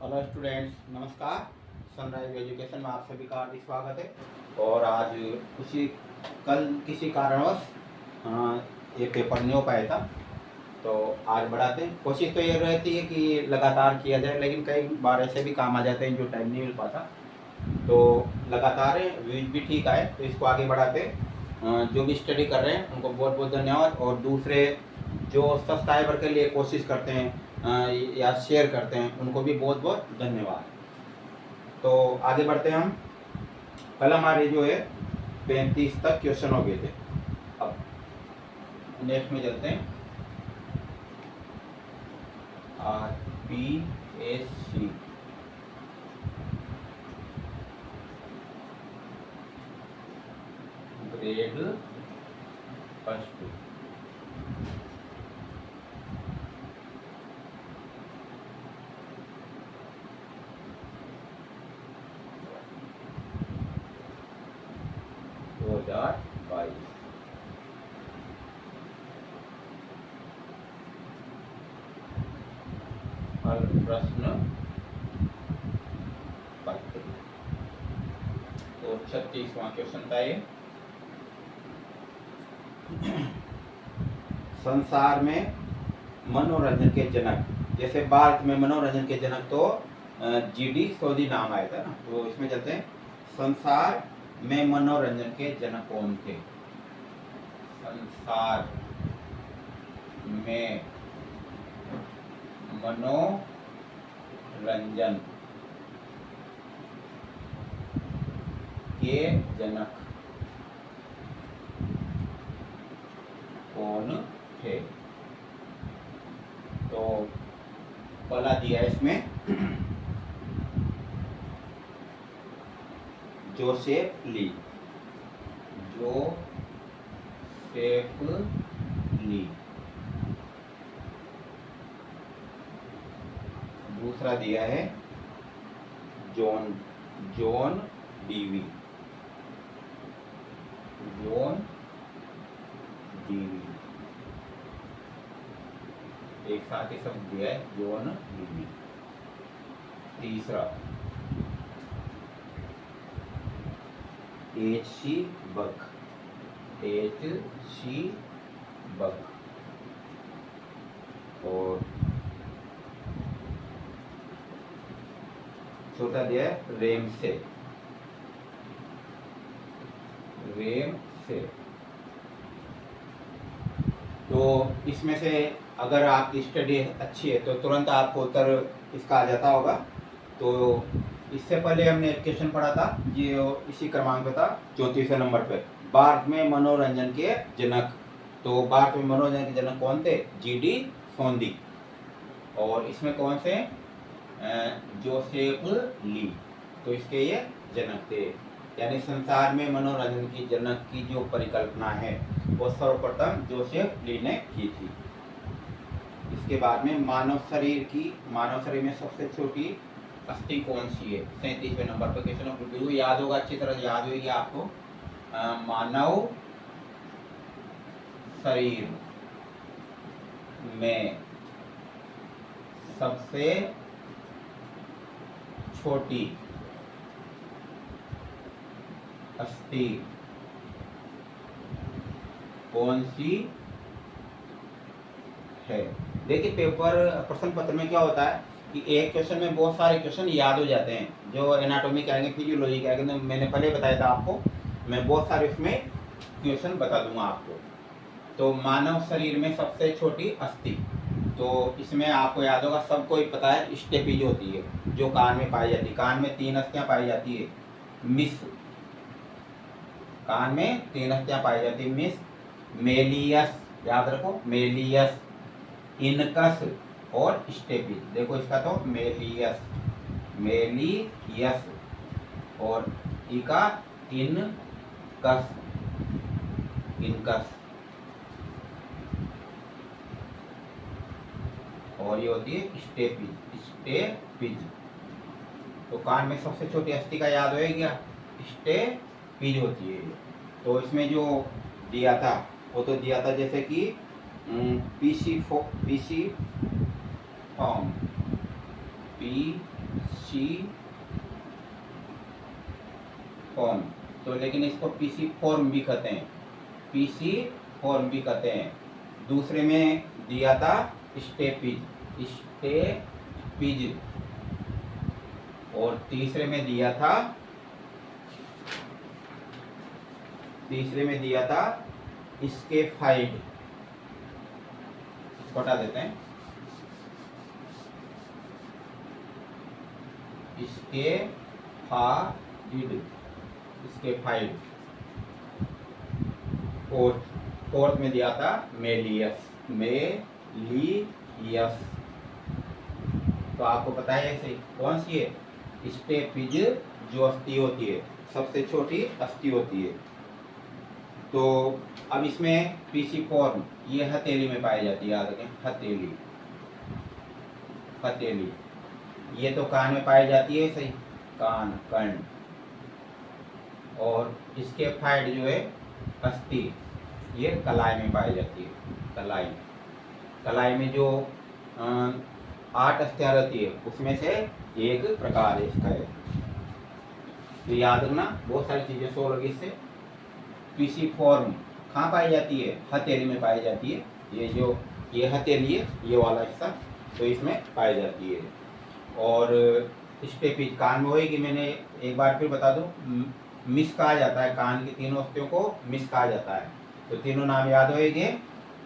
Hello students, नमस्कार। Sunrise education में आप सभी का हार्दिक स्वागत है। और आज कल किसी कारणवश ये पेपर नहीं हो पाया था, तो आज बढ़ाते हैं। कोशिश तो ये रहती है कि लगातार किया जाए, लेकिन कई बार ऐसे भी काम आ जाते हैं जो टाइम नहीं मिल पाता, तो लगातार व्यूज भी ठीक आए तो इसको आगे बढ़ाते हैं। जो भी स्टडी कर रहे हैं उनको बहुत बहुत धन्यवाद, और दूसरे जो सब्सक्राइबर के लिए कोशिश करते हैं या शेयर करते हैं उनको भी बहुत बहुत धन्यवाद। तो आगे बढ़ते हैं हम। कल हमारे जो है 35 तक क्वेश्चन हो गए थे। अब नेक्स्ट में चलते हैं। RPSC grade first. प्रश्न पत्र तो 36वां क्वेश्चन था ये। संसार में मनोरंजन के जनक, जैसे भारत में मनोरंजन के जनक तो GD सोडी नाम आया था ना, तो इसमें चलते हैं। संसार में मनोरंजन के जनक कौन थे? संसार में मनोरंजन के जनक कौन थे? तो पहला दिया इसमें जोसेफ ली। दूसरा दिया है जॉन डीवी। एक साथ ही शब्द दिया है, जॉन डीवी। तीसरा H.C. बक। और चौथा दिया है रेमसे। तो इसमें से अगर आपकी स्टडी अच्छी है तो तुरंत आपको उत्तर इसका आ जाता होगा। तो इससे पहले हमने एक क्वेश्चन पढ़ा था जो इसी क्रमांक पे था, 34वें नंबर पे। भारत में मनोरंजन के जनक, तो भारत में मनोरंजन के जनक कौन थे? GD सोंदी। और इसमें कौन से? जोसेफ ली। तो इसके ये जनक थे। यानी संसार में मनोरंजन की जनक की जो परिकल्पना है वो सर्वप्रथम जोसेफ ली ने की थी। इसके बाद में मानव शरीर में सबसे छोटी अस्थि कौन सी है? 37वें नंबर पर क्वेश्चन याद होगा, अच्छी तरह याद होगी आपको। मानव शरीर में सबसे छोटी अस्थि कौन सी है? देखिए, प्रश्न पत्र में क्या होता है कि एक क्वेश्चन में बहुत सारे क्वेश्चन याद हो जाते हैं। जो एनाटॉमी कहेंगे, फिजियोलॉजी कहेंगे, तो मैंने पहले बताया था आपको, मैं बहुत सारे उसमें क्वेश्चन बता दूंगा आपको। तो मानव शरीर में सबसे छोटी अस्थि, तो इसमें आपको याद होगा, सबको ही पता है, स्टेपीज होती है जो कान में पाई जाती है। कान में 3 अस्थियां पाई जाती है। कान में 3 अस्थियां पाई जाती है। मेलियस, याद रखो, मेलियस, इनकस और स्टेपीज। देखो इसका तो मेलियस और इका इनकस। और ये होती है स्टेपीज। तो कान में सबसे छोटी अस्थि का याद होगा क्या? स्टेपीज होती है। तो इसमें जो दिया था वो तो दिया था जैसे कि पीसी फॉर्म सी फॉर्म। तो लेकिन इसको पीसी फॉर्म भी कहते हैं, पीसी फॉर्म भी कहते हैं। दूसरे में दिया था स्टेपिज, स्टेपिज। और तीसरे में दिया था स्केफाइड। इसको हटा देते हैं, स्केफाइड। फोर्थ में दिया था मेलियस। तो आपको पता है ऐसे कौन सी है? स्टेपिज जो अस्थि होती है, सबसे छोटी अस्थि होती है। तो अब इसमें पीसी फॉर्म ये हथेली में पाई जाती है, याद रखें, हथेली। ये तो कान में पाई जाती है, सही, कान, कर्ण। और इसके फाइड जो है अस्थि, ये कलाई में पाई जाती है, कलाई में जो 8 अस्थियां रहती है उसमें से एक प्रकार है इसका है। तो याद रखना, बहुत सारी चीजें सो लगी इससे। पीसी फॉर्म कहाँ पाई जाती है? हथेली में पाई जाती है। ये हथेली है, ये वाला हिस्सा, तो इसमें पाई जाती है। और स्टेपिज कान में होएगी। मैंने एक बार फिर बता दूं, मिस कहा जाता है, कान की तीनों अस्थियों को मिस कहा जाता है। तो तीनों नाम याद होएंगे।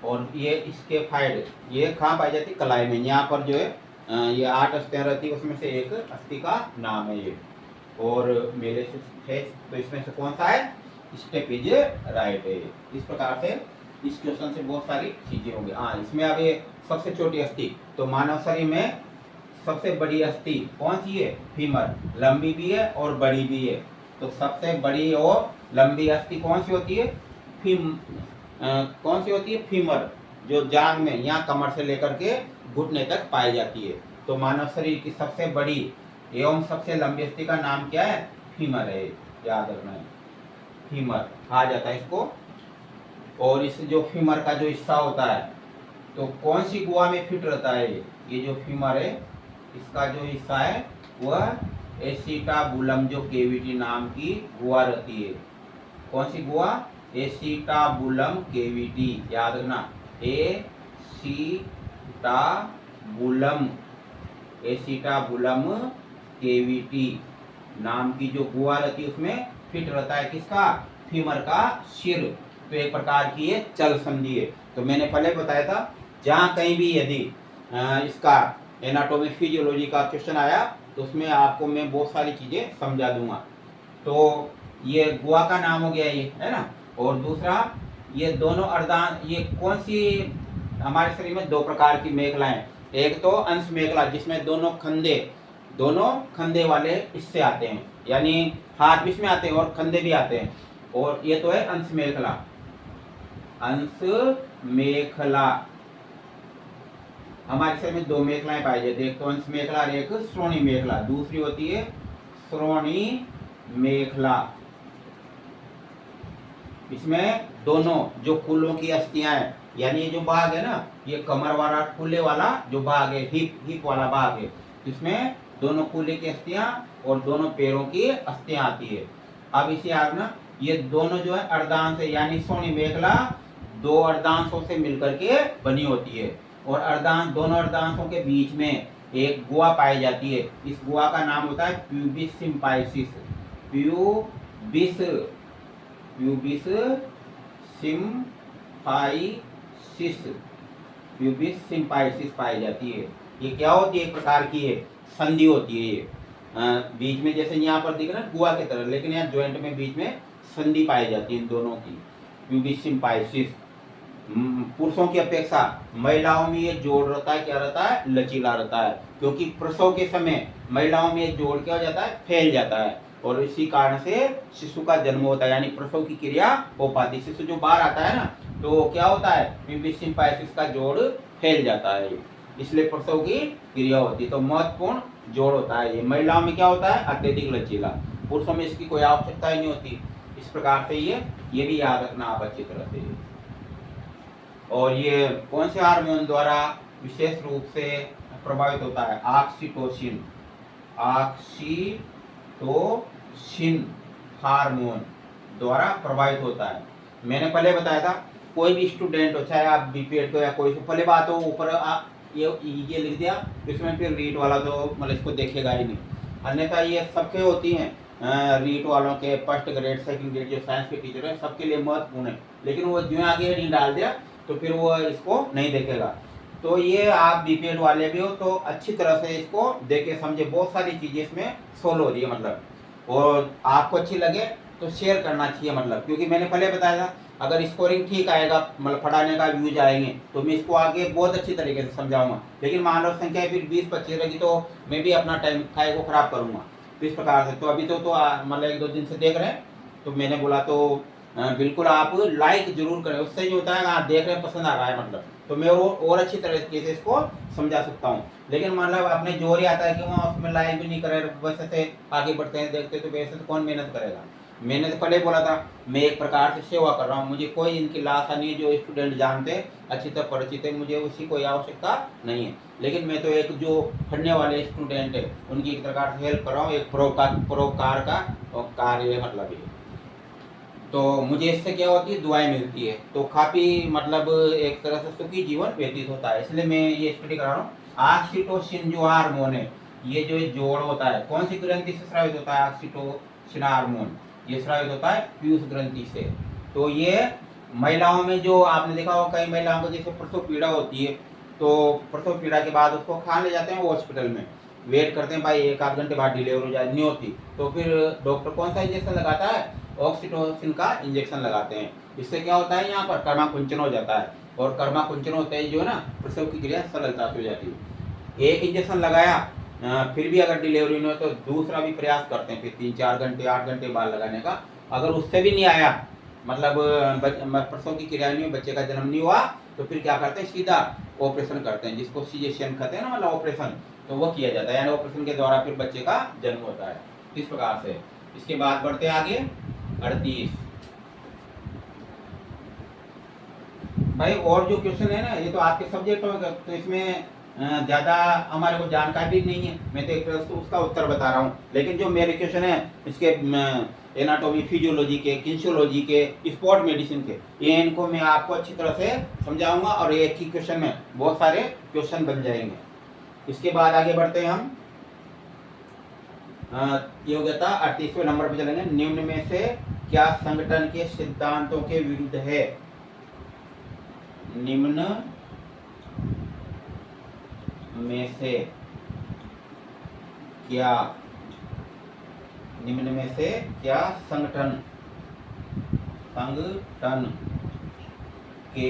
और ये स्केफाइड ये कहाँ पाई जाती है? कलाई में। यहाँ पर जो है ये 8 अस्थियां रहती है, उसमें से एक अस्थि का नाम है ये। और मेरे से तो इसमें से कौन सा है? स्टेपिज राइट है। इस प्रकार से इस क्वेश्चन से बहुत सारी चीजें होंगी। हाँ, इसमें अब ये सबसे छोटी अस्थि, तो मानव शरीर में सबसे बड़ी अस्थि कौन सी है? फीमर। लंबी भी है और बड़ी भी है। तो सबसे बड़ी और लंबी अस्थि कौन सी होती है? कौन सी होती है? फीमर, जो जांग में यहाँ कमर से लेकर के घुटने तक पाई जाती है। तो मानव शरीर की सबसे बड़ी एवं सबसे लंबी अस्थि का नाम क्या है? फीमर है, याद रखना है, फीमर कहा जाता है इसको। और इस जो फीमर का जो हिस्सा होता है, तो कौन सी गुहा में फिट रहता है? ये जो फीमर है, इसका जो हिस्सा है वह एसिटाबुलम जो केविटी नाम की गुहा रहती है। कौन सी गुहा? एसिटाबुलम केविटी, याद रखना, एसिटाबुलम केविटी नाम की जो गुहा रहती है उसमें फिट रहता है किसका? फीमर का सिर। तो एक प्रकार की ये चल संधि है। तो मैंने पहले बताया था, जहाँ कहीं भी यदि इसका एनाटॉमी फिजियोलॉजी का क्वेश्चन आया तो उसमें आपको मैं बहुत सारी चीजें समझा दूंगा। तो ये गुहा का नाम हो गया, ये है ना। और दूसरा, ये दोनों अर्धान, ये कौन सी हमारे शरीर में 2 प्रकार की मेखलाएं, एक तो अंश मेखला जिसमें दोनों खंदे वाले हिस्से आते हैं, यानी हाथ भी इसमें आते हैं और खंदे भी आते हैं। और ये तो है अंश मेखला। हमारे शरीर में 2 मेखलाएं पाई जाती है, एक तो अंश मेखला और एक श्रोणी मेखला। दूसरी होती है श्रोणी मेखला। इसमें दोनों जो कूलों की अस्थियां हैं, यानी ये जो भाग है ना, ये कमर वाला कूले वाला जो भाग है, हिप वाला भाग है, इसमें दोनों कूले की अस्थियां और दोनों पैरों की अस्थियां आती है। अब इसे आगना, ये दोनों जो है अर्धांश है, यानी श्रोणी मेखला 2 अर्धांशों से मिलकर के बनी होती है। और दोनों अर्धांशों के बीच में एक गुहा पाई जाती है। इस गुहा का नाम होता है प्यूबिस सिम्पाइसिस। प्यूबिस सिम्पाइसिस पाई जाती है। ये क्या होती है? एक प्रकार की है संधि होती है। ये बीच में जैसे यहाँ पर दिख रहा है गुहा की तरह, लेकिन यहाँ जॉइंट में बीच में संधि पाई जाती है इन दोनों की, प्यूबिस सिम्पाइसिस। पुरुषों की अपेक्षा महिलाओं में ये जोड़ रहता है, क्या रहता है? लचीला रहता है, क्योंकि प्रसव के समय महिलाओं में ये जोड़ क्या हो जाता है? फैल जाता है। और इसी कारण से शिशु का जन्म होता है, यानी प्रसव की क्रिया हो पाती है। शिशु जो बाहर आता है ना, तो क्या होता है? प्यूबिस सिम्पाइसिस का जोड़ फैल जाता है, इसलिए प्रसव की क्रिया होती है। तो महत्वपूर्ण जोड़ होता है ये। महिलाओं में क्या होता है? अत्यधिक लचीला। पुरुषों में इसकी कोई आवश्यकता ही नहीं होती। इस प्रकार से ये भी याद रखना आप अच्छी तरह से। और ये कौन से हार्मोन द्वारा विशेष रूप से प्रभावित होता है? ऑक्सीटोसिन। ऑक्सीटोसिन हार्मोन द्वारा प्रभावित होता है। मैंने पहले बताया था कोई भी स्टूडेंट हो, चाहे आप बीपीएड को या कोई, पहले बात हो ऊपर आप ये लिख दिया, इसमें फिर रीट वाला तो मतलब इसको देखेगा ही नहीं। अन्यथा ये सबके होती हैं, रीट वालों के फर्स्ट ग्रेड सेकंड ग्रेड जो साइंस के टीचर हैं सबके लिए महत्वपूर्ण है, लेकिन वो जो आगे हेडिंग डाल दिया तो फिर वो इसको नहीं देखेगा। तो ये आप बीपीएड वाले भी हो तो अच्छी तरह से इसको देखे समझे, बहुत सारी चीज़ें इसमें सोल्व हो रही है मतलब, और आपको अच्छी लगे तो शेयर करना चाहिए मतलब, क्योंकि मैंने पहले बताया था अगर स्कोरिंग ठीक आएगा मतलब पढ़ाने का व्यूज आएंगे तो मैं इसको आगे बहुत अच्छी तरीके से समझाऊंगा, लेकिन मानव संख्या फिर 20-25 रहेगी तो मैं भी अपना टाइम को खराब करूंगा। तो इस प्रकार से तो अभी तो मतलब 1-2 दिन से देख रहे हैं तो मैंने बोला तो बिल्कुल आप लाइक जरूर करें, उससे ही होता है आप देख रहे हैं पसंद आ रहा है मतलब, तो मैं और अच्छी तरीके से इसको समझा सकता हूँ। लेकिन मतलब अपने जोर ही आता है कि वहाँ उसमें लाइक भी नहीं करे, वैसे से आगे बढ़ते हैं देखते तो वैसे तो कौन मेहनत करेगा। मैंने तो पहले बोला था मैं एक प्रकार से सेवा कर रहा हूँ, मुझे कोई इनकी लाशा नहीं है, जो स्टूडेंट जानते अच्छी तरह परिचित है, मुझे उसकी कोई आवश्यकता नहीं है, लेकिन मैं तो एक जो पढ़ने वाले स्टूडेंट है उनकी एक प्रकार से हेल्प कर रहा हूँ, एक परोपकार का कार्य मतलब ये। तो मुझे इससे क्या होती है दुआएं मिलती है, तो काफ़ी मतलब एक तरह से सुखी जीवन व्यतीत होता है, इसलिए मैं ये स्टडी करा रहा हूँ। ऑक्सीटोसिन जो हार्मोन है ये जो जोड़ होता है कौन सी ग्रंथि से स्रावित होता है, ऑक्सीटोसिन हार्मोन ये स्रावित होता है पीयूष ग्रंथि से। तो ये महिलाओं में जो आपने देखा हो कई महिलाओं को जैसे प्रसव पीड़ा होती है तो प्रसव पीड़ा के बाद उसको खा ले जाते हैं वो हॉस्पिटल में, वेट करते हैं भाई 1-8 घंटे बाद डिलीवरी हो जाए, नहीं होती तो फिर डॉक्टर कौन सा इंजेक्शन लगाता है, ऑक्सीटोसिन का इंजेक्शन लगाते हैं। इससे क्या होता है यहाँ पर कर्माकुंचन हो जाता है, और कर्माकुंचन होते ही जो है ना प्रसव की क्रिया सरलता से हो जाती है। एक इंजेक्शन लगाया फिर भी अगर डिलीवरी नहीं हो तो दूसरा भी प्रयास करते हैं, फिर 3-4 घंटे 8 घंटे बाद लगाने का, अगर उससे भी नहीं आया मतलब प्रसव की क्रिया नहीं, बच्चे का जन्म नहीं हुआ तो फिर क्या करते हैं सीधा ऑपरेशन करते हैं, जिसको सीजेशियन कहते हैं ना मतलब ऑपरेशन, तो वो किया जाता है, यानी ऑपरेशन के द्वारा फिर बच्चे का जन्म होता है इस प्रकार से। इसके बाद बढ़ते हैं आगे 38 भाई, और जो क्वेश्चन है ना ये तो आपके सब्जेक्ट होगा तो इसमें ज़्यादा हमारे को जानकारी नहीं है, मैं तो एक तरह से उसका उत्तर बता रहा हूँ, लेकिन जो मेरे क्वेश्चन है इसके एनाटॉमी फिजियोलॉजी के, किन्सियोलॉजी के, स्पोर्ट मेडिसिन के, ये इनको मैं आपको अच्छी तरह से समझाऊंगा और एक ही क्वेश्चन में बहुत सारे क्वेश्चन बन जाएंगे। इसके बाद आगे बढ़ते हैं हम योग्यता 38वें नंबर पर चलेंगे। निम्न में से क्या संगठन के सिद्धांतों के विरुद्ध है, निम्न में से क्या, निम्न में से क्या संगठन के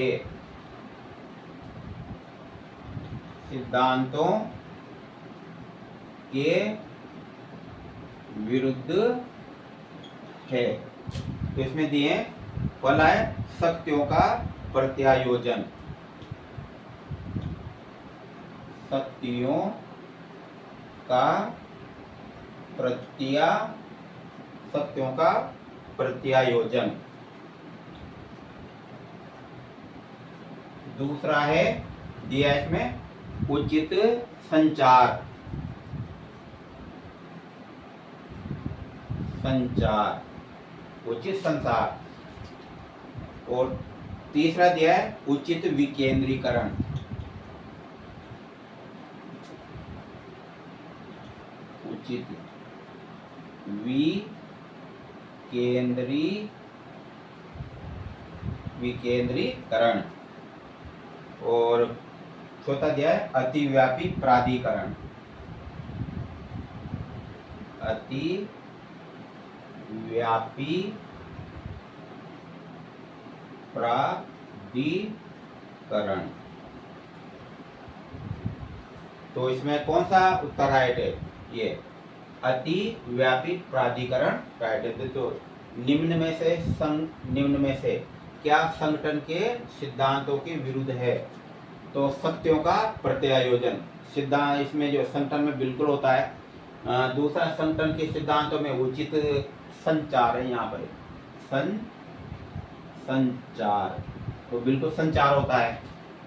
सिद्धांतों के विरुद्ध है। तो इसमें दिए पहला है शक्तियों का प्रत्यायोजन, शक्तियों का प्रत्यायोजन। दूसरा है दिया इसमें उचित संचार, उचित संचार। और तीसरा दिया है उचित विकेंद्रीकरण, उचित विकेंद्रीकरण। और चौथा दिया है अतिव्यापी प्राधिकरण, अतिव्यापी प्राधिकरण। तो इसमें कौन सा उत्तर राइट है, ये अतिव्यापी प्राधिकरण राइट है। तो निम्न में से क्या संगठन के सिद्धांतों के विरुद्ध है, तो शक्तियों का प्रत्यायोजन सिद्धांत इसमें जो संगठन में बिल्कुल होता है। दूसरा संगठन के सिद्धांतों में उचित संचार है, यहाँ पर संचार, तो बिल्कुल संचार होता है।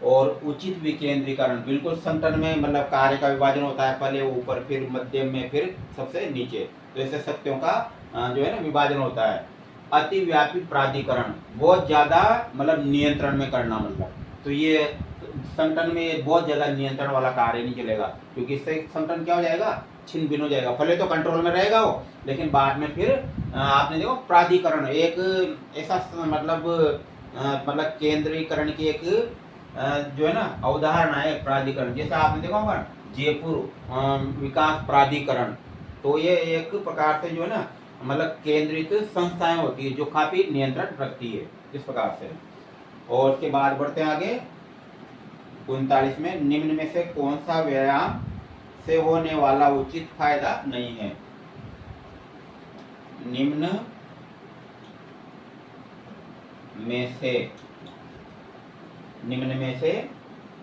और उचित विकेंद्रीकरण, बिल्कुल संतुलन में मतलब कार्य का विभाजन होता है, पहले ऊपर फिर मध्यम में फिर सबसे नीचे, तो ऐसे शक्तियों का जो है ना विभाजन होता है। अतिव्यापी प्राधिकरण, बहुत ज्यादा मतलब नियंत्रण में करना, मतलब तो ये संगठन में बहुत ज्यादा नियंत्रण वाला कार्य नहीं चलेगा, क्योंकि इससे संगठन क्या हो जाएगा, छिन्न भिन्न हो जाएगा। पहले तो कंट्रोल में रहेगा वो, लेकिन बाद में फिर आपने देखो प्राधिकरण एक ऐसा मतलब केंद्रीकरण की एक जो है ना अवधारणा है प्राधिकरण। जैसे आपने देखा होगा जयपुर विकास प्राधिकरण, तो ये एक प्रकार से जो है ना मतलब केंद्रित संस्थाएं होती है जो काफी नियंत्रण रखती है इस प्रकार से। और उसके बाद बढ़ते हैं आगे 39 में, निम्न में से कौन सा व्यायाम से होने वाला उचित फायदा नहीं है। निम्न में से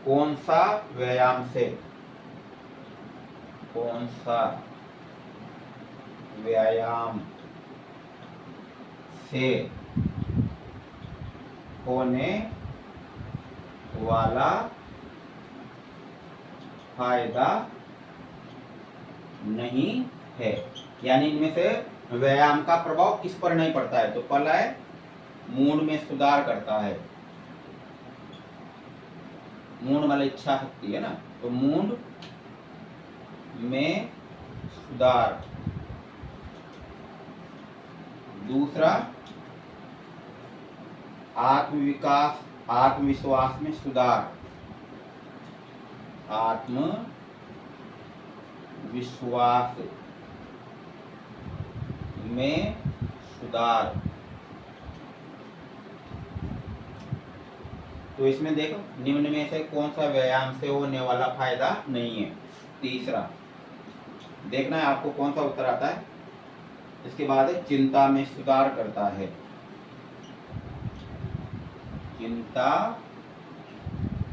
कौन सा व्यायाम से होने वाला फायदा नहीं है, यानी इनमें से व्यायाम का प्रभाव किस पर नहीं पड़ता है। तो पहला है मूड में सुधार करता है, मूड मतलब इच्छा शक्ति है ना, तो मूड में सुधार। दूसरा आत्मविश्वास में सुधार, आत्मविश्वास में सुधार। तो इसमें देखो निम्न में से कौन सा व्यायाम से होने वाला फायदा नहीं है। तीसरा देखना है आपको कौन सा उत्तर आता है। इसके बाद चिंता में सुधार करता है, चिंता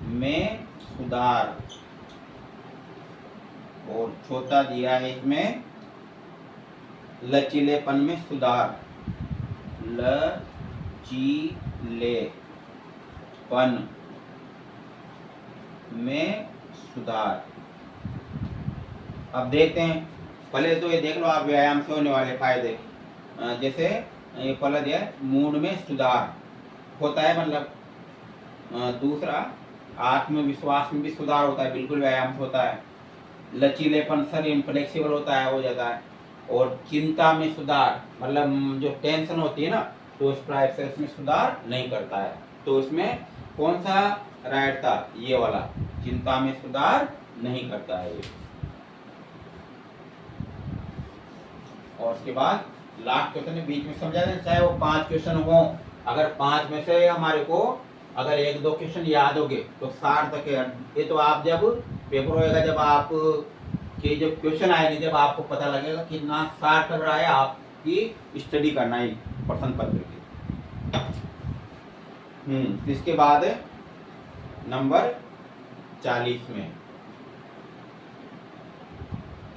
में सुधार। और चौथा दिया है इसमें लचीलेपन में सुधार, लचीलेपन में सुधार। अब देखते हैं, पहले तो ये देख लो आप व्यायाम से होने वाले फायदे। जैसे ये पहला दिया है मूड में सुधार होता है, मतलब दूसरा आत्मविश्वास में भी सुधार होता है, बिल्कुल व्यायाम से होता है। लचीलेपन, शरीर फ्लेक्सिबल होता है, हो जाता है। और चिंता में सुधार, मतलब जो टेंशन होती है ना, तो उस प्राइप से उसमें सुधार नहीं करता है। तो इसमें कौन सा राइट था, ये वाला, चिंता में सुधार नहीं करता है ये। और उसके बाद लास्ट क्वेश्चन बीच में समझा दें, चाहे वो 5 क्वेश्चन हो, अगर 5 में से हमारे को अगर 1-2 क्वेश्चन याद हो गए तो सार्थक है। ये तो आप जब पेपर होएगा, जब आप कि जब क्वेश्चन आएंगे, जब आपको पता लगेगा कितना सार्थक रहा है आपकी स्टडी करना है प्रश्न पत्र की। इसके बाद नंबर 40 में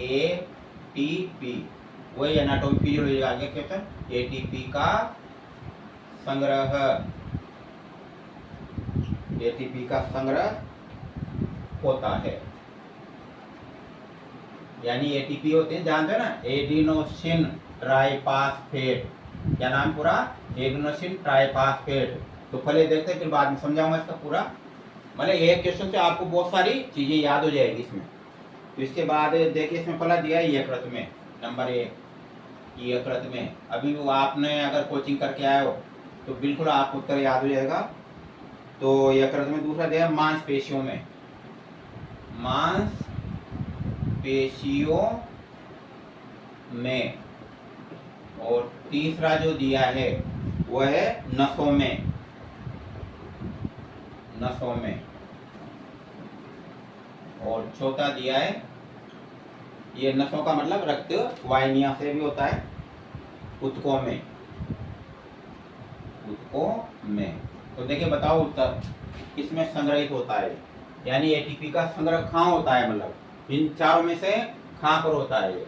एटीपी, वही एनाटॉमी फिजियोलॉजी का आगे क्वेश्चन। एटीपी का संग्रह होता है, यानी एटीपी होते हैं, जानते हैं ना, एडिनोसिन ट्राइफॉस्फेट। क्या नाम पूरा, एडिनोसिन ट्राइफॉस्फेट। तो पहले देखते हैं फिर बाद में समझाऊंगा इसका पूरा। मतलब एक क्वेश्चन से आपको बहुत सारी चीजें याद हो जाएगी इसमें। तो इसके बाद देखिए इसमें पहला दिया है यकृत में, नंबर 1 यकृत में। अभी वो आपने अगर कोचिंग करके आए हो तो बिल्कुल आपको उत्तर याद हो जाएगा। तो यकृत में। दूसरा दिया मांसपेशियों में, मांसपेशियों में। और तीसरा जो दिया है वो है नसों में, नसों में। और चौथा दिया है, ये नसों का मतलब रक्त वाहिनियां से भी होता है, ऊतकों में, ऊतकों में। तो देखिए बताओ उत्तर किसमें संग्रहित होता है, यानी एटीपी का संग्रह कहाँ होता है, मतलब इन चारों में से कहाँ पर होता है ये।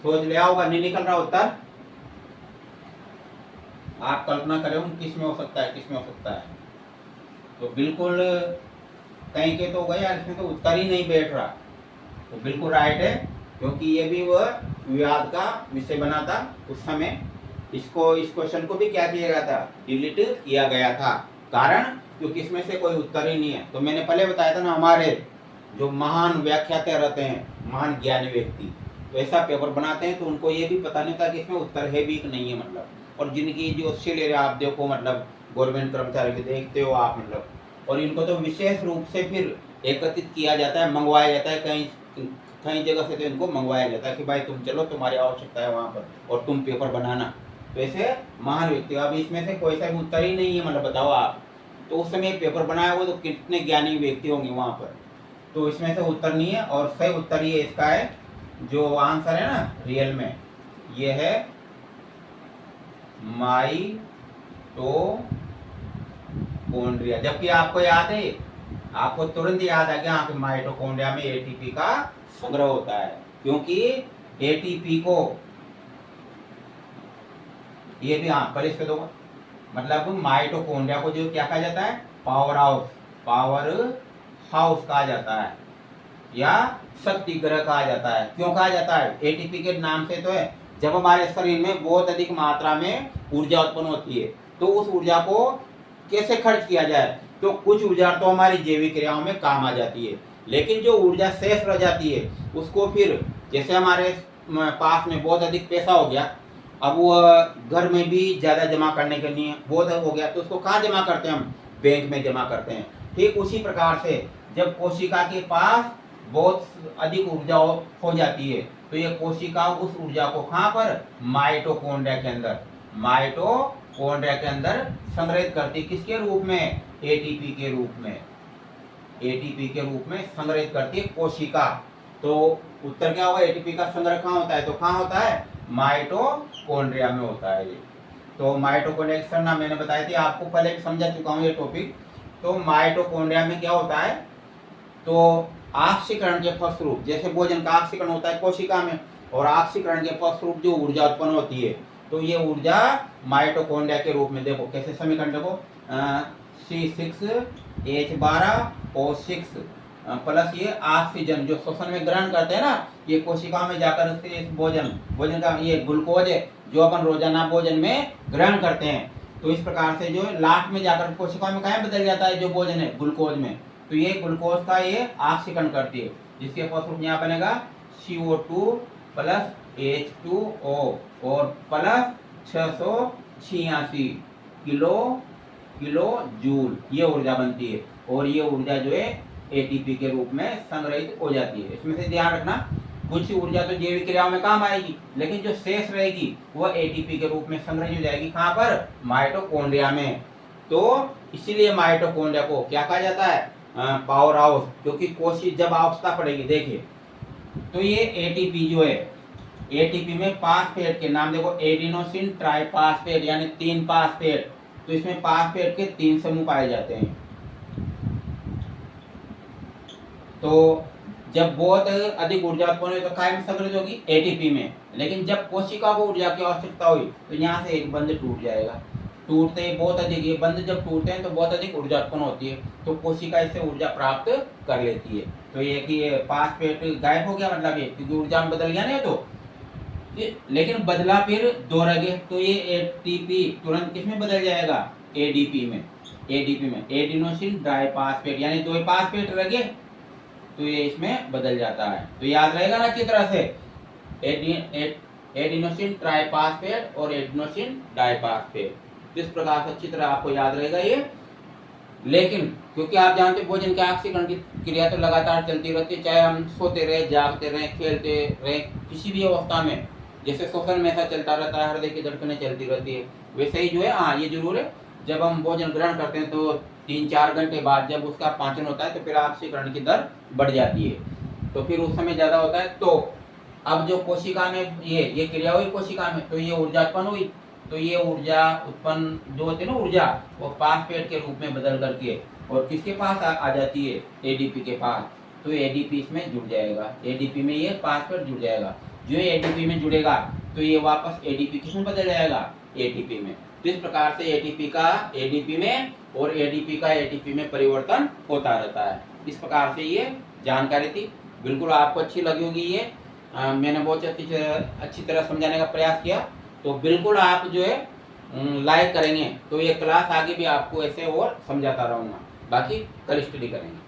सोच लिया होगा, नहीं निकल रहा उत्तर, आप कल्पना करें किस में हो सकता है, किस में हो सकता है। तो बिल्कुल कहीं के तो हो गया, इसमें तो उत्तर ही नहीं बैठ रहा। तो बिल्कुल राइट है, क्योंकि ये भी वह विवाद का विषय बना था उस समय। इसको, इस क्वेश्चन को भी क्या किया गया था, डिलीट किया गया था। कारण क्योंकि इसमें से कोई उत्तर ही नहीं है। तो मैंने पहले बताया था ना, हमारे जो महान व्याख्याता रहते हैं, महान ज्ञानी व्यक्ति, तो ऐसा पेपर बनाते हैं तो उनको ये भी पता नहीं था कि इसमें उत्तर है भी कि नहीं है, मतलब। और जिनकी जो सैलरी आप देखो, मतलब गवर्नमेंट कर्मचारी के देखते हो आप, मतलब, और इनको तो विशेष रूप से फिर एकत्रित किया जाता है, मंगवाया जाता है, कहीं कई जगह से तो इनको मंगवाया जाता है कि भाई तुम चलो, तुम्हारी आवश्यकता है वहाँ पर और तुम पेपर बनाना। तो ऐसे महान व्यक्ति, अब इसमें से कोई सा भी उत्तर ही नहीं है, मतलब बताओ आप। तो उस समय पेपर बनाया हुआ तो कितने ज्ञानी व्यक्ति होंगे वहाँ पर। तो इसमें से उत्तर नहीं है, और सही उत्तर ये इसका है, जो आंसर है ना रियल में, ये है माइटोकॉन्ड्रिया। जबकि आपको याद है, आपको तुरंत याद आ गया कि माइटोकॉन्ड्रिया में एटीपी का संग्रह होता है, क्योंकि एटीपी को ये भी, हाँ कल इस पे दो, मतलब माइटोकॉन्ड्रिया को जो क्या कहा जाता है, पावर हाउस कहा जाता है, या शक्ति ग्रह कहा जाता है। क्यों कहा जाता है, एटीपी के नाम से तो है। जब हमारे शरीर में बहुत अधिक मात्रा में ऊर्जा उत्पन्न होती है, तो उस ऊर्जा को कैसे खर्च किया जाए, तो कुछ ऊर्जा तो हमारी जैविक क्रियाओं में काम आ जाती है, लेकिन जो ऊर्जा शेष रह जाती है उसको फिर, जैसे हमारे पास में बहुत अधिक पैसा हो गया, अब वो घर में भी ज़्यादा जमा करने के लिए बहुत हो गया, तो उसको कहाँ जमा करते हैं हम, बैंक में जमा करते हैं। ठीक उसी प्रकार से जब कोशिका के पास बहुत अधिक ऊर्जा हो जाती है, तो ये कोशिका उस ऊर्जा को कहाँ पर, माइटोकॉन्ड्रिया के अंदर संग्रहित करती है। किसके रूप में, एटीपी के रूप में, एटीपी के रूप में संग्रहित करती है कोशिका। तो उत्तर क्या होगा, एटीपी का संग्रह कहाँ होता है, तो कहाँ होता है, माइटोकॉन्ड्रिया में होता है ये। तो माइटोकॉन्ड्रिया की संरचना मैंने बताई थी आपको, पहले समझा चुका हूँ ये टॉपिक। तो माइटोकॉन्ड्रिया में क्या होता है, तो ऑक्सीकरण के फलस्वरूप, जैसे भोजन का ऑक्सीकरण होता है कोशिका में, और ऑक्सीकरण के फलस्वरूप जो ऊर्जा उत्पन्न होती है, तो ये ऊर्जा माइटोकॉन्ड्रिया के रूप में, देखो कैसे समीकरण देखो, C6H12O6 प्लस ये ऑक्सीजन जो श्वसन में ग्रहण करते हैं ना, ये कोशिका में जाकर इस भोजन का ये ग्लूकोज है जो अपन रोजाना भोजन में ग्रहण करते हैं। तो इस प्रकार से जो लास्ट में जाकर कोशिका में कहाँ बदल जाता है, जो भोजन है ग्लूकोज में, तो ये ग्लूकोज का ये ऑक्सीकरण करती है, जिसके फलस्वरूप यहाँ बनेगा CO2 प्लस H2O और प्लस 686 किलो जूल, ये ऊर्जा बनती है। और ये ऊर्जा जो है एटीपी के रूप में संग्रहित हो जाती है। इसमें से ध्यान रखना, कुछ ऊर्जा तो जैविक क्रियाओं में काम आएगी, लेकिन जो शेष रहेगी वह एटीपी के रूप में संग्रहित हो जाएगी। कहाँ पर, माइटोकॉन्ड्रिया में। तो इसीलिए माइटोकॉन्ड्रिया को क्या कहा जाता है, पावर हाउस, क्योंकि कोशिश जब आवश्यकता पड़ेगी, देखिए तो ये एटीपी जो है, एटीपी में फास्फेट के नाम देखो, एडिनोसिन ट्राइफास्फेट यानी 3 फास्फेट। तो इसमें फास्फेट के 3 समूह पाए जाते हैं। तो जब बहुत अधिक ऊर्जा उत्पन्न हुई तो काय में संग्रहित होगी, एटीपी में। लेकिन जब कोशिका को ऊर्जा की आवश्यकता हुई तो यहाँ से एक बंध टूट जाएगा, टूटते ही बहुत अधिक, ये बंध जब टूटते हैं तो बहुत अधिक ऊर्जा उत्पन्न होती है, तो कोशिका इससे ऊर्जा प्राप्त कर लेती है। तो ये कि ये फास्फेट गायब हो गया, मतलब ये क्योंकि ऊर्जा में बदल गया नहीं, तो लेकिन बदला फिर 2 रह गए, तो ये एटीपी तुरंत किसमें बदल जाएगा, एडीपी में, एडिनोसिन डाइफास्फेट यानी 2 फास्फेट रह गए, तो ये इसमें बदल जाता है। तो याद रहेगा ना अच्छी तरह से, एडिनोसिन ट्राइफास्फेट और एडिनोसिन डाइफास्फेट, इस प्रकार से अच्छी तरह आपको याद रहेगा ये। लेकिन क्योंकि आप जानते हैं भोजन के ऑक्सीकरण की क्रिया तो लगातार चलती रहती है, चाहे हम सोते रहे, जागते रहे, खेलते रहे, किसी भी अवस्था में, जैसे श्वसन में ऐसा चलता रहता है, हृदय की धड़कनें चलती रहती है, वैसे ही जो है, हाँ ये जरूर है, जब हम भोजन ग्रहण करते हैं तो 3-4 घंटे बाद जब उसका पाचन होता है तो फिर ऑक्सीकरण की दर बढ़ जाती है, तो फिर उस समय ज़्यादा होता है। तो अब जो कोशिका में ये क्रिया हुई कोशिका में, तो ये ऊर्जा उत्पन्न हुई, तो ये ऊर्जा उत्पन्न जो होती है ना ऊर्जा, वो फास्फेट के रूप में बदल करके और किसके पास आ जाती है, एडीपी के पास। तो एडीपी इसमें जुड़ जाएगा, एडीपी में ये फास्फेट जुड़ जाएगा। जो एडीपी में जुड़ेगा तो ये वापस एडीपी किसमें बदल जाएगा, एटीपी में। तो इस प्रकार से एटीपी का एडीपी में और एडीपी का एटीपी में परिवर्तन होता रहता है। इस प्रकार से ये जानकारी थी, बिल्कुल आपको अच्छी लगी होगी ये। मैंने बहुत अच्छी तरह समझाने का प्रयास किया, तो बिल्कुल आप जो है लाइक करेंगे तो ये क्लास आगे भी आपको ऐसे और समझाता रहूँगा। बाकी कल स्टडी करेंगे।